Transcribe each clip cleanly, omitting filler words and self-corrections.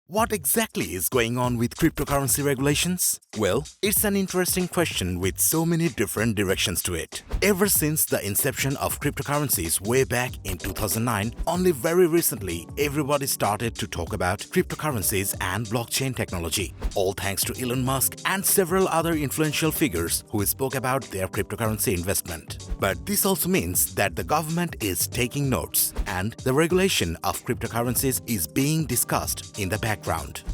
What exactly is going on with cryptocurrency regulations? Well, it's an interesting question with so many different directions to it. Ever since the inception of cryptocurrencies way back in 2009, only very recently everybody started to talk about cryptocurrencies and blockchain technology, all thanks to Elon Musk and several other influential figures who spoke about their cryptocurrency investment. But this also means that the government is taking notes and the regulation of cryptocurrencies is being discussed in the background.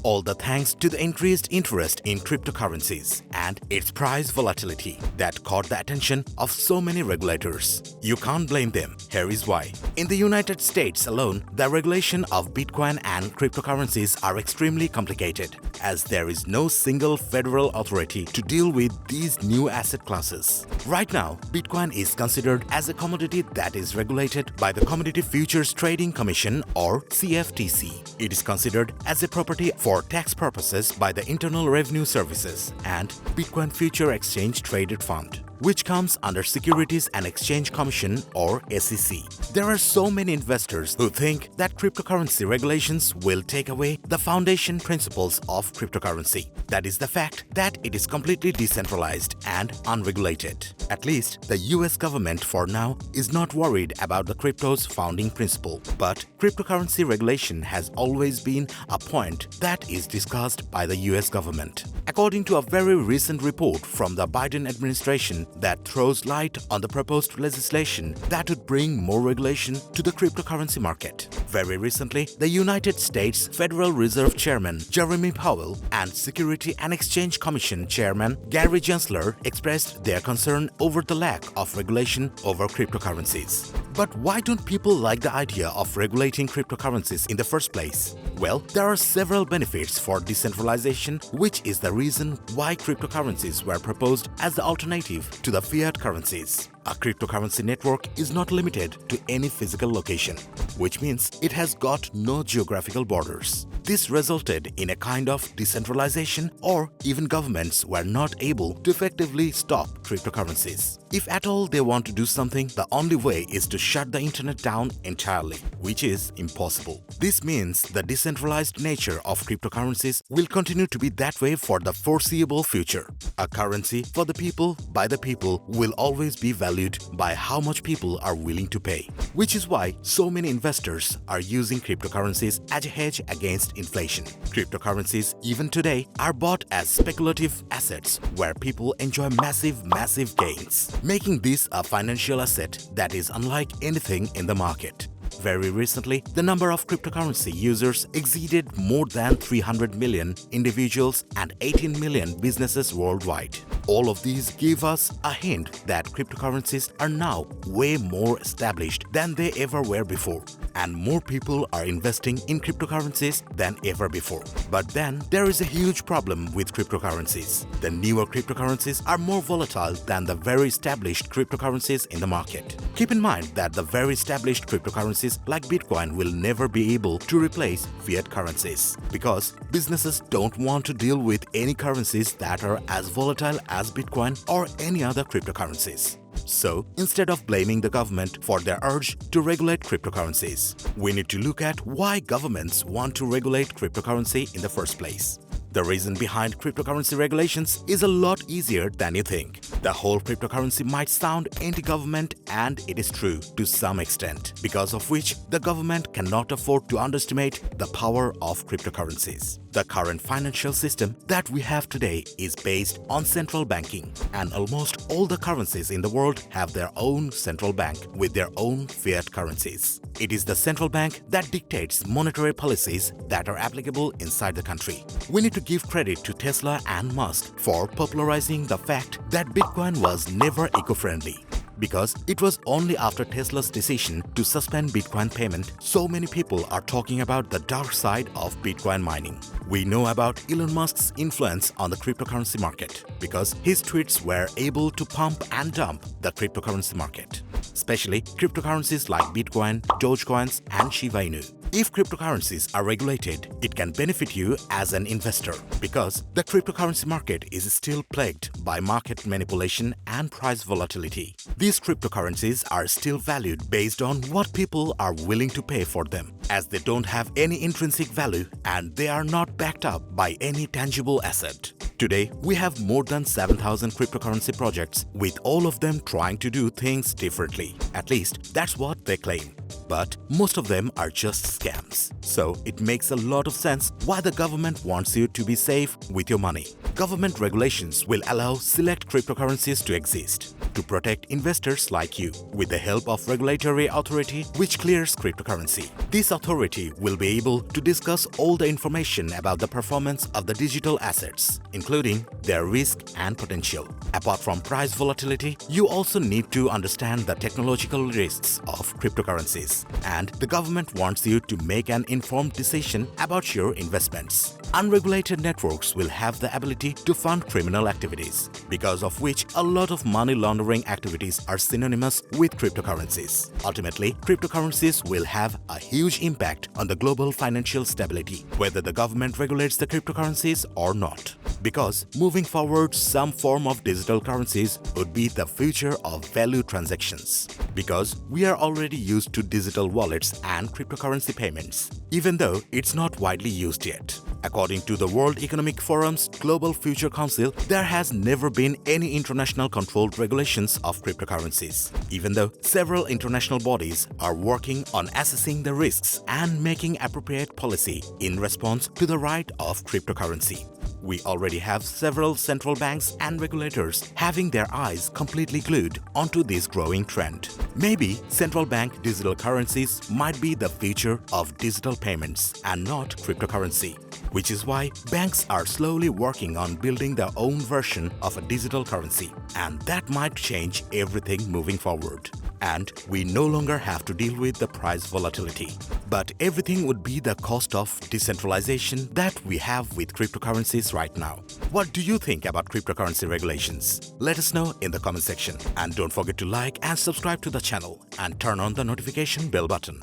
All the thanks to the increased interest in cryptocurrencies and its price volatility that caught the attention of so many regulators. You can't blame them. Here is why. In the United States alone, the regulation of Bitcoin and cryptocurrencies are extremely complicated, as there is no single federal authority to deal with these new asset classes. Right now, Bitcoin is considered as a commodity that is regulated by the Commodity Futures Trading Commission or CFTC. It is considered as a property for tax purposes by the Internal Revenue Services and Bitcoin Future Exchange Traded Fund, which comes under Securities and Exchange Commission or SEC. There are so many investors who think that cryptocurrency regulations will take away the foundation principles of cryptocurrency. That is the fact that it is completely decentralized and unregulated. At least the US government for now is not worried about the crypto's founding principle. But cryptocurrency regulation has always been a point that is discussed by the US government. According to a very recent report from the Biden administration that throws light on the proposed legislation that would bring more regulation to the cryptocurrency market. Very recently, the United States Federal Reserve Chairman Jeremy Powell and Security and Exchange Commission Chairman Gary Gensler expressed their concern over the lack of regulation over cryptocurrencies. But why don't people like the idea of regulating cryptocurrencies in the first place? Well, there are several benefits for decentralization, which is the reason why cryptocurrencies were proposed as the alternative to the fiat currencies. A cryptocurrency network is not limited to any physical location, which means it has got no geographical borders. This resulted in a kind of decentralization, or even governments were not able to effectively stop cryptocurrencies. If at all they want to do something, the only way is to shut the internet down entirely, which is impossible. This means the decentralized nature of cryptocurrencies will continue to be that way for the foreseeable future. A currency for the people, by the people, will always be valued by how much people are willing to pay, which is why so many investors are using cryptocurrencies as a hedge against inflation. Cryptocurrencies, even today, are bought as speculative assets where people enjoy massive gains, making this a financial asset that is unlike anything in the market. Very recently, the number of cryptocurrency users exceeded more than 300 million individuals and 18 million businesses worldwide. All of these give us a hint that cryptocurrencies are now way more established than they ever were before, and more people are investing in cryptocurrencies than ever before. But then, there is a huge problem with cryptocurrencies. The newer cryptocurrencies are more volatile than the very established cryptocurrencies in the market. Keep in mind that the very established cryptocurrencies like Bitcoin will never be able to replace fiat currencies, because businesses don't want to deal with any currencies that are as volatile as Bitcoin or any other cryptocurrencies. So, instead of blaming the government for their urge to regulate cryptocurrencies, we need to look at why governments want to regulate cryptocurrency in the first place. The reason behind cryptocurrency regulations is a lot easier than you think. The whole cryptocurrency might sound anti-government, and it is true to some extent, because of which the government cannot afford to underestimate the power of cryptocurrencies. The current financial system that we have today is based on central banking, and almost all the currencies in the world have their own central bank with their own fiat currencies. It is the central bank that dictates monetary policies that are applicable inside the country. We need to give credit to Tesla and Musk for popularizing the fact that Bitcoin was never eco-friendly, because it was only after Tesla's decision to suspend Bitcoin payment so many people are talking about the dark side of Bitcoin mining. We know about Elon Musk's influence on the cryptocurrency market because his tweets were able to pump and dump the cryptocurrency market, especially cryptocurrencies like Bitcoin, Dogecoins, and Shiba Inu. If cryptocurrencies are regulated, it can benefit you as an investor because the cryptocurrency market is still plagued by market manipulation and price volatility. These cryptocurrencies are still valued based on what people are willing to pay for them, as they don't have any intrinsic value and they are not backed up by any tangible asset. Today, we have more than 7,000 cryptocurrency projects, with all of them trying to do things differently. At least, that's what they claim. But most of them are just scams. So it makes a lot of sense why the government wants you to be safe with your money. Government regulations will allow select cryptocurrencies to exist to protect investors like you with the help of regulatory authority which clears cryptocurrency. This authority will be able to discuss all the information about the performance of the digital assets, including their risk and potential. Apart from price volatility, you also need to understand the technological risks of cryptocurrencies, and the government wants you to make an informed decision about your investments. Unregulated networks will have the ability to fund criminal activities, because of which a lot of money laundering activities are synonymous with cryptocurrencies. Ultimately, cryptocurrencies will have a huge impact on the global financial stability, whether the government regulates the cryptocurrencies or not. Because moving forward, some form of digital currencies would be the future of value transactions. Because we are already used to digital wallets and cryptocurrency payments, even though it's not widely used yet. According to the World Economic Forum's Global Future Council, there has never been any international controlled regulations of cryptocurrencies, even though several international bodies are working on assessing the risks and making appropriate policy in response to the rise of cryptocurrency. We already have several central banks and regulators having their eyes completely glued onto this growing trend. Maybe central bank digital currencies might be the future of digital payments and not cryptocurrency, which is why banks are slowly working on building their own version of a digital currency, and that might change everything moving forward. And we no longer have to deal with the price volatility. But everything would be the cost of decentralization that we have with cryptocurrencies right now. What do you think about cryptocurrency regulations? Let us know in the comment section. And don't forget to like and subscribe to the channel and turn on the notification bell button.